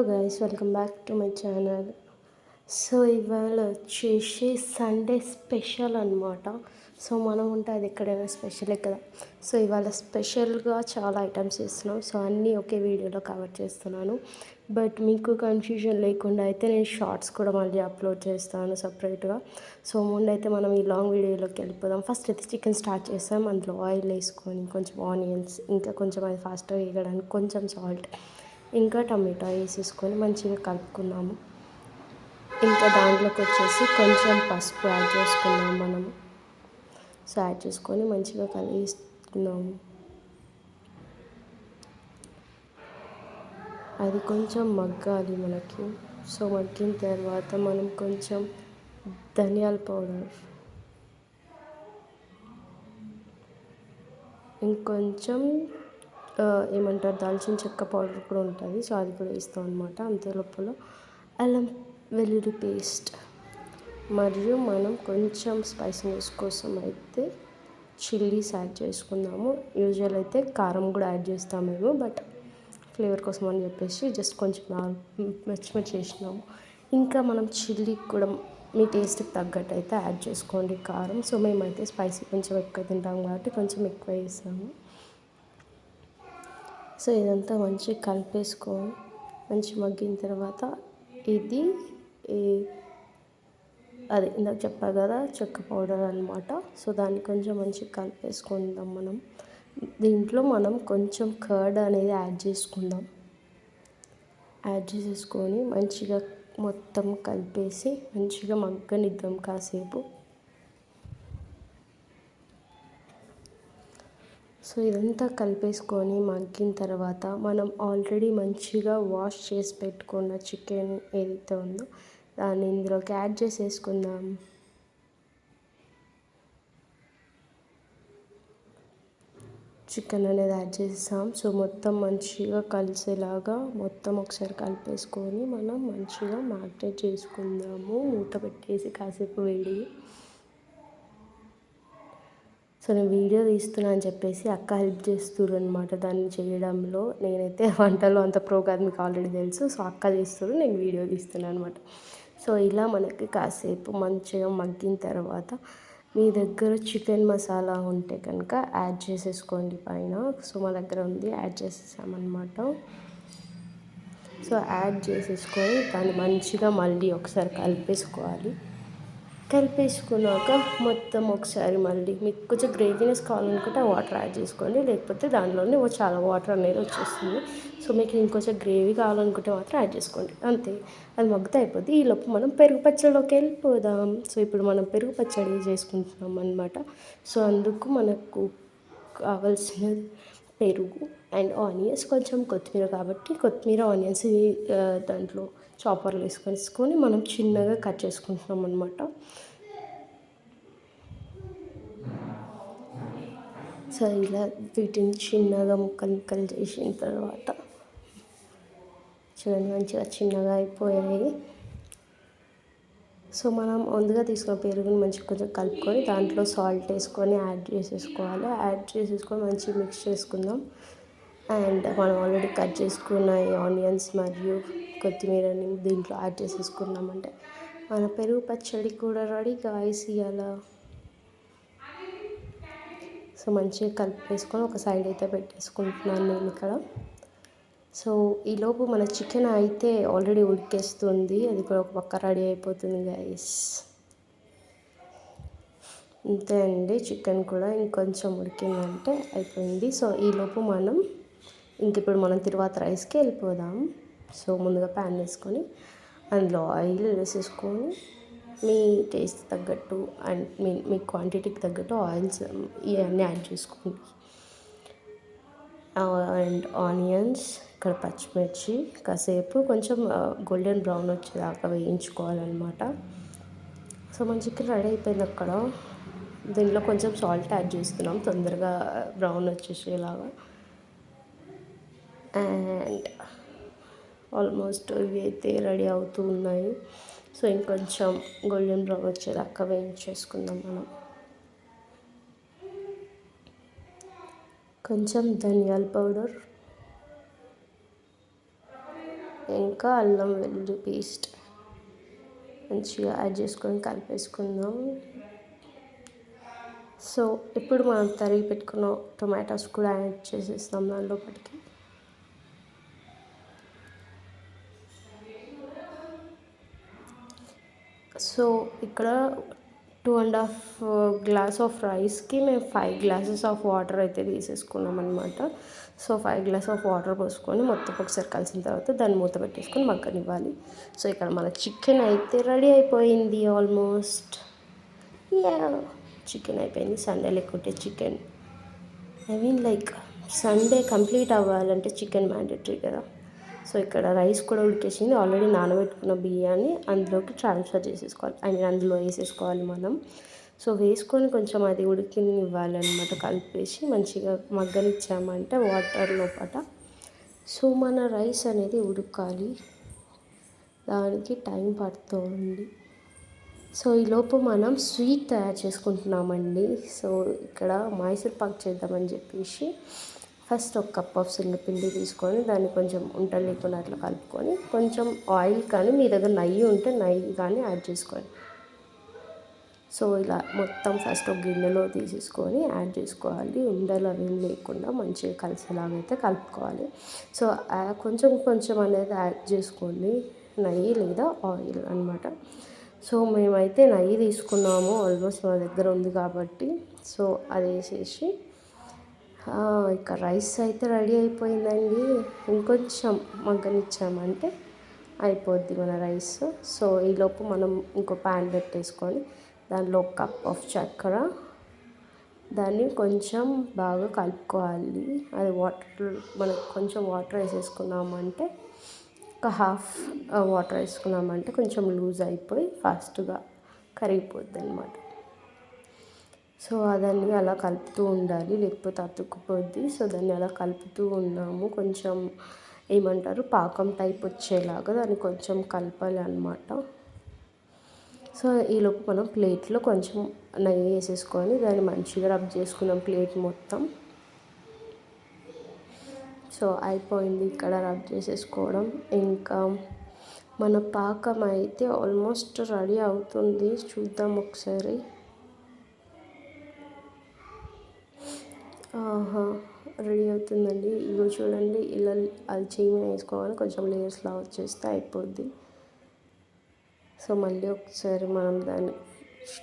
Guys, welcome back to my channel. So ఇవాళ వచ్చేసి Sunday special అనమాట. సో మనం ఉంటే అది ఎక్కడైనా స్పెషలే కదా. సో ఇవాళ స్పెషల్గా చాలా ఐటమ్స్ చేస్తున్నాం. సో అన్నీ ఒకే వీడియోలో కవర్ చేస్తున్నాను. బట్ మీకు కన్ఫ్యూజన్ లేకుండా అయితే నేను షార్ట్స్ కూడా మళ్ళీ అప్లోడ్ చేస్తాను సపరేట్గా. సో ముందైతే మనం ఈ లాంగ్ వీడియోలోకి వెళ్ళిపోదాం. ఫస్ట్ అయితే చికెన్ స్టార్ట్ చేస్తాం. అందులో ఆయిల్ వేసుకొని కొంచెం ఆనియన్స్, ఇంకా కొంచెం అది ఫాస్ట్గా వేయడానికి కొంచెం సాల్ట్, ఇంకా టమాటా వేసేసుకొని మంచిగా కలుపుకున్నాము. ఇంకా దాంట్లోకి వచ్చేసి కొంచెం పసుపు యాడ్ చేసుకున్నాము మనము. సో యాడ్ చేసుకొని మంచిగా కలిపేసుకున్నాము. అది కొంచెం మగ్గాలి మనకి. సో మగ్గిన తర్వాత మనం కొంచెం ధనియాల పౌడర్, ఇంకొంచెం ఏమంటారు దాల్చిన చెక్క పౌడర్ కూడా ఉంటుంది. సో అది కూడా వేస్తాం అనమాట. అంతే లోపల అల్లం వెల్లుల్లి పేస్ట్, మరియు మనం కొంచెం స్పైసీనెస్ కోసం అయితే చిల్లీస్ యాడ్ చేసుకుందాము. యూజువల్ అయితే కారం కూడా యాడ్ చేస్తాము మేము, బట్ ఫ్లేవర్ కోసం అని చెప్పేసి జస్ట్ కొంచెం పచ్చిమిర్చి చేసినాము. ఇంకా మనం చిల్లీ కూడా మీ టేస్ట్కి తగ్గట్టు అయితే యాడ్ చేసుకోండి కారం. సో మేమైతే స్పైసీ కొంచెం ఎక్కువ తింటాం కాబట్టి కొంచెం ఎక్కువ వేసాము. సో ఇదంతా మంచిగా కలిపేసుకొని మంచి మగ్గిన తర్వాత ఇది అది ఇందాక చెప్పా కదా చెక్క పౌడర్ అనమాట. సో దాన్ని కొంచెం మంచిగా కలిపేసుకుందాం మనం. దీంట్లో మనం కొంచెం కర్డ్ అనేది యాడ్ చేసుకుందాం. యాడ్ చేసేసుకొని మంచిగా మొత్తం కలిపేసి మంచిగా మగ్గనిద్దాం కాసేపు. సో ఇదంతా కలిపేసుకొని మగ్గిన తర్వాత మనం ఆల్రెడీ మంచిగా వాష్ చేసి పెట్టుకున్న చికెన్ ఏదైతే ఉందో దాన్ని ఇందులోకి యాడ్ చేసేసుకుందాం. చికెన్ అనేది యాడ్ చేసాం. సో మొత్తం మంచిగా కలిసేలాగా మొత్తం ఒకసారి కలిపేసుకొని మనం మంచిగా మ్యారినేట్ చేసుకుందాము మూత పెట్టేసి కాసేపు వేడి. సో నేను వీడియో తీస్తున్నా అని చెప్పేసి అక్క హెల్ప్ చేస్తుర్రు అనమాట దాన్ని చేయడంలో. నేనైతే వంటలో అంత ప్రో కాదు, మీకు ఆల్రెడీ తెలుసు. సో అక్క చేస్తుర్రు, నేను వీడియో తీస్తున్నాను అనమాట. సో ఇలా మనకి కాసేపు మంచిగా మగ్గిన తర్వాత మీ దగ్గర చికెన్ మసాలా ఉంటే కనుక యాడ్ చేసేసుకోండి పైన. సో మా దగ్గర ఉంది, యాడ్ చేసేసామన్నమాట. సో యాడ్ చేసేసుకొని దాన్ని మంచిగా మళ్ళీ ఒకసారి కలిపేసుకోవాలి. కలిపేసుకున్నాక మొత్తం ఒకసారి మళ్ళీ మీకు కొంచెం గ్రేవీనెస్ కావాలనుకుంటే వాటర్ యాడ్ చేసుకోండి, లేకపోతే దానిలోనే చాలా వాటర్ అనేది వచ్చేస్తుంది. సో మీకు ఇంకొంచెం గ్రేవీ కావాలనుకుంటే మాత్రం యాడ్ చేసుకోండి, అంతే. అది మగ్గితే అయిపోద్ది. ఈలోపు మనం పెరుగు పచ్చడిలోకి వెళ్ళిపోదాం. సో ఇప్పుడు మనం పెరుగు పచ్చడి చేసుకుంటున్నాం అనమాట. సో అందుకు మనకు కావాల్సినది పెరుగు అండ్ ఆనియన్స్, కొంచెం కొత్తిమీర. కాబట్టి కొత్తిమీర ఆనియన్స్ దాంట్లో చాపర్లు వేసుకొని మనం చిన్నగా కట్ చేసుకుంటున్నాం అనమాట. సో ఇలా వీటిని చిన్నగా ముక్కలు చేసిన తర్వాత చూడండి మంచిగా చిన్నగా అయిపోయాయి. సో మనం ముందుగా తీసుకున్న పెరుగుని మంచిగా కొంచెం కలుపుకొని దాంట్లో సాల్ట్ వేసుకొని యాడ్ చేసేసుకోవాలి. యాడ్ చేసేసుకొని మంచిగా మిక్స్ చేసుకుందాం. అండ్ మనం ఆల్రెడీ కట్ చేసుకున్న ఈ ఆనియన్స్ మరియు కొత్తిమీరని దీంట్లో యాడ్ చేసేసుకున్నామంటే మన పెరుగు పచ్చడి కూడా రెడీ గాయ్స్ ఇవాళ. సో మంచిగా కలిపేసుకొని ఒక సైడ్ అయితే పెట్టేసుకుంటున్నాను నేను ఇక్కడ. సో ఈలోపు మన చికెన్ అయితే ఆల్రెడీ ఉడికేస్తుంది, అది కూడా ఒక పక్క రెడీ అయిపోతుంది గాయస్. అంతే అండి, చికెన్ కూడా ఇంకొంచెం ఉడికిందంటే అయిపోయింది. సో ఈలోపు మనం ఇప్పుడు మనం తర్వాత రైస్కి వెళ్ళిపోదాం. సో ముందుగా ప్యాన్ వేసుకొని అందులో ఆయిల్ వేసేసుకొని మీ టేస్ట్ తగ్గట్టు అండ్ మీ క్వాంటిటీకి తగ్గట్టు ఆయిల్స్ ఇవన్నీ యాడ్ చేసుకోండి. అండ్ ఆనియన్స్, ఇక్కడ పచ్చిమిర్చి కాసేపు కొంచెం గోల్డెన్ బ్రౌన్ వచ్చేదాకా వేయించుకోవాలన్నమాట. సో మంచిగా రెడీ అయిపోయింది అక్కడ. దీనిలో కొంచెం సాల్ట్ యాడ్ చేస్తున్నాం తొందరగా బ్రౌన్ వచ్చేసేలాగా. అండ్ ఆల్మోస్ట్ ఇవి అయితే రెడీ అవుతూ ఉన్నాయి. సో ఇంకొంచెం గోల్డెన్ బ్రౌన్ వచ్చేదాకా వేయించేసుకుందాం మనం. కొంచెం ధనియాల పౌడర్, ఇంకా అల్లం వెల్లుల్లి పేస్ట్ మంచిగా యాడ్ చేసుకొని కలిపేసుకుందాం. సో ఇప్పుడు మనం తరిగి పెట్టుకున్న టొమాటోస్ కూడా యాడ్ చేసేస్తాం దానిలోపటికి. సో ఇక్కడ 2.5 గ్లాస్ ఆఫ్ రైస్కి మేము 5 గ్లాసెస్ ఆఫ్ వాటర్ అయితే తీసేసుకున్నాం అనమాట. సో 5 గ్లాస్ ఆఫ్ వాటర్ పోసుకొని మొత్తం ఒకసారి కలిసిన తర్వాత దాన్ని మూత పెట్టేసుకొని మగ్గనివ్వాలి. సో ఇక్కడ మన చికెన్ అయితే రెడీ అయిపోయింది ఆల్మోస్ట్. చికెన్ అయిపోయింది. సండే లేకుంటే చికెన్ లైక్ సండే కంప్లీట్ అవ్వాలంటే చికెన్ మ్యాండేటరీ కదా. సో ఇక్కడ రైస్ కూడా ఉడికేసింది. ఆల్రెడీ నానబెట్టుకున్న బియ్యాన్ని అందులోకి ట్రాన్స్ఫర్ చేసేసుకోవాలి, అందులో వేసేసుకోవాలి మనం. సో వేసుకొని కొంచెం అది ఉడికినివ్వాలి అనమాట. కలిపేసి మంచిగా మగ్గనిచ్చామంటే వాటర్ లోపల. సో మన రైస్ అనేది ఉడకాలి, దానికి టైం పడుతుంది. సో ఈలోపు మనం స్వీట్ తయారు చేసుకుంటున్నామండి. సో ఇక్కడ మైసూర్ పాక్ చేద్దామని చెప్పేసి ఫస్ట్ ఒక కప్ ఆఫ్ శనగపిండి తీసుకొని దాన్ని కొంచెం ఉంటలు లేకుండా అట్లా కలుపుకొని కొంచెం ఆయిల్ కానీ మీ దగ్గర నెయ్యి ఉంటే నెయ్యి కానీ యాడ్ చేసుకోండి. సో ఇలా మొత్తం ఫస్ట్ ఒక గిన్నెలో తీసేసుకొని యాడ్ చేసుకోవాలి. ఉండలు అవి లేకుండా మంచిగా కలిసేలాగైతే కలుపుకోవాలి. సో కొంచెం కొంచెం అనేది యాడ్ చేసుకోండి, నెయ్యి లేదా ఆయిల్ అనమాట. సో మేమైతే నెయ్యి తీసుకున్నాము, ఆల్మోస్ట్ మా దగ్గర ఉంది కాబట్టి. సో అది వేసేసి ఇక రైస్ అయితే రెడీ అయిపోయిందండి. ఇంకొంచెం మగ్గనిచ్చామంటే అయిపోద్ది మన రైస్. సో ఈలోపు మనం ఇంకో ప్యాన్ పెట్టేసుకొని దానిలో ఒక కప్ ఆఫ్ చక్కెర, దాన్ని కొంచెం బాగా కలుపుకోవాలి. అది మనకు కొంచెం వాటర్ వేసేసుకున్నామంటే ఒక హాఫ్ వాటర్ వేసుకున్నామంటే కొంచెం లూజ్ అయిపోయి ఫాస్ట్గా కరిగిపోద్ది అనమాట. సో దాన్ని అలా కలుపుతూ ఉండాలి, లేకపోతే అతుక్కుపోద్ది. సో దాన్ని అలా కలుపుతూ ఉన్నాము. కొంచెం పాకం టైప్ వచ్చేలాగా దాన్ని కొంచెం కలపాలి అనమాట. సో ఈలోపు మనం ప్లేట్లో కొంచెం నెయ్యి వేసేసుకొని దాన్ని మంచిగా రబ్ చేసుకున్నాం ప్లేట్ మొత్తం. సో అయిపోయింది ఇక్కడ రబ్ చేసేసుకోవడం. ఇంకా మన పాకం అయితే ఆల్మోస్ట్ రెడీ అవుతుంది. చూద్దాం ఒకసారి. రెడీ అవుతుందండి. ఇగో చూడండి, ఇలా అది చేయమని వేసుకోవాలి, కొంచెం లేయర్స్లా వచ్చేస్తే అయిపోద్ది. సో మళ్ళీ ఒకసారి మనం దాన్ని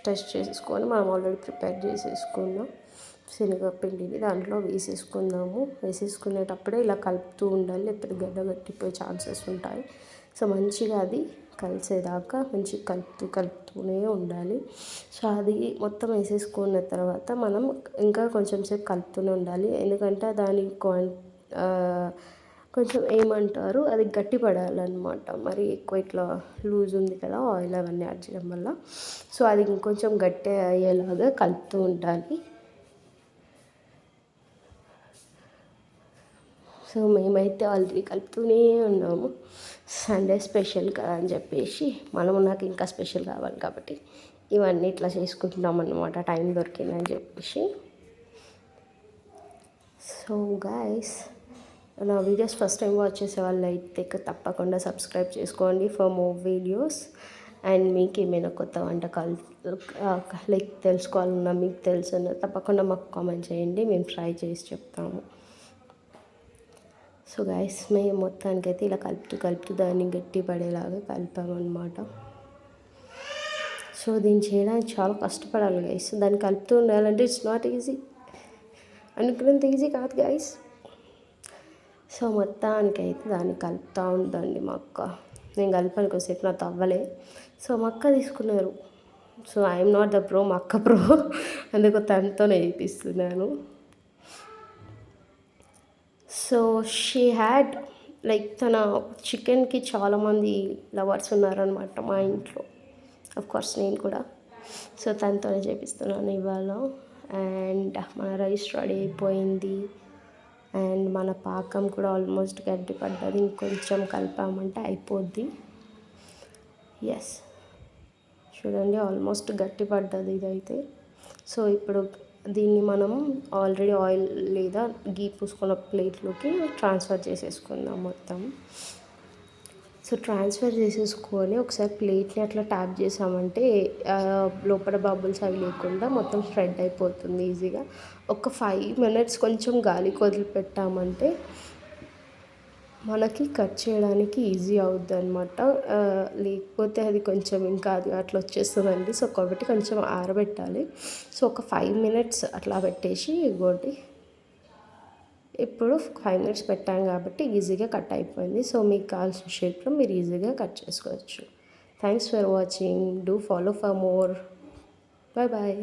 టెస్ట్ చేసుకొని మనం ఆల్రెడీ ప్రిపేర్ చేసేసుకున్నాం శనగపిండిని దాంట్లో వేసేసుకుందాము. వేసేసుకునేటప్పుడే ఇలా కలుపుతూ ఉండాలి, లేకపోతే గడ్డ కట్టిపోయే ఛాన్సెస్ ఉంటాయి. సో మంచిగా అది కలిసేదాకా మంచిగా కలుపుతూనే ఉండాలి. సో అది మొత్తం వేసేసుకున్న తర్వాత మనం ఇంకా కొంచెం సేపు కలుపుతూనే ఉండాలి, ఎందుకంటే దాని కొంచెం అది గట్టి పడాలన్నమాట. మరి ఎక్కువ ఇట్లా లూజ్ ఉంది కదా ఆయిల్ అవన్నీ యాడ్ చేయడం వల్ల. సో అది ఇంకొంచెం గట్టి అయ్యేలాగా కలుపుతూ ఉండాలి. సో మేమైతే ఆల్రెడీ కలుపుతూనే ఉన్నాము. సండే స్పెషల్ కదా అని చెప్పేసి నాకు ఇంకా స్పెషల్ కావాలి కాబట్టి ఇవన్నీ ఇట్లా చేసుకుంటున్నాం అన్నమాట, టైం దొరికిందని చెప్పేసి. సో గైస్, నా వీడియోస్ ఫస్ట్ టైం వాచ్ చేసే వాళ్ళు అయితే తప్పకుండా సబ్స్క్రైబ్ చేసుకోండి ఫర్ మోర్ వీడియోస్. అండ్ మీకు ఏమైనా కొత్త వంటకాలు లైక్ తెలుసుకోవాలన్నా, మీకు తెలుసున్నా తప్పకుండా మాకు కామెంట్ చేయండి, మేము ట్రై చేసి చెప్తాము. సో గైస్, మేము మొత్తానికైతే ఇలా కలుపుతూ దాన్ని గట్టి పడేలాగా కలిపామన్నమాట. సో దీన్ని చేయడానికి చాలా కష్టపడాలి గైస్. దాన్ని కలుపుతూ ఉండాలంటే ఇట్స్ నాట్ ఈజీ, అనుకున్నంత ఈజీ కాదు గైస్. సో మొత్తానికైతే దాన్ని కలుపుతూ ఉందండి మా అక్క. నేను కలిపాను కొద్దిసేపు, నాతో అవ్వలే. సో మా అక్క తీసుకున్నారు. So I'm not the pro, మా అక్క ప్రో, అందుకు తనతోనే చేపిస్తున్నాను. సో షీ హ్యాడ్ లైక్ తన చికెన్కి చాలామంది లవర్స్ ఉన్నారనమాట మా ఇంట్లో, కోర్స్ నేను కూడా. సో తనతోనే చేపిస్తున్నాను ఇవాళ. అండ్ మన రైస్ రెడీ అయిపోయింది. అండ్ మన పాకం కూడా ఆల్మోస్ట్ గట్టి పడ్డది, ఇంకొంచెం కలిపామంటే అయిపోద్ది. ఎస్, చూడండి ఆల్మోస్ట్ గట్టి పడ్డది ఇదైతే. సో ఇప్పుడు దీన్ని మనం ఆల్రెడీ ఆయిల్ లేదా గీ పూసుకున్న ప్లేట్లోకి ట్రాన్స్ఫర్ చేసేసుకుందాం మొత్తం. సో ట్రాన్స్ఫర్ చేసేసుకొని ఒకసారి ప్లేట్ని అట్లా ట్యాప్ చేసామంటే లోపల బబుల్స్ అవి లేకుండా మొత్తం స్ప్రెడ్ అయిపోతుంది ఈజీగా. ఒక 5 మినిట్స్ కొంచెం గాలికి వదిలిపెట్టామంటే మనకి కట్ చేయడానికి ఈజీ అవుద్ది అనమాట. లేకపోతే అది కొంచెం ఇంకా అది అట్లా వచ్చేస్తుందండి. సో కాబట్టి కొంచెం ఆరబెట్టాలి. సో ఒక 5 మినిట్స్ అట్లా పెట్టేసి ఇగోండి ఇప్పుడు 5 మినిట్స్ పెట్టాం కాబట్టి ఈజీగా కట్ అయిపోయింది. సో మీకు కావాల్సిన షేప్లో మీరు ఈజీగా కట్ చేసుకోవచ్చు. Thanks for watching. Do follow for more. Bye bye.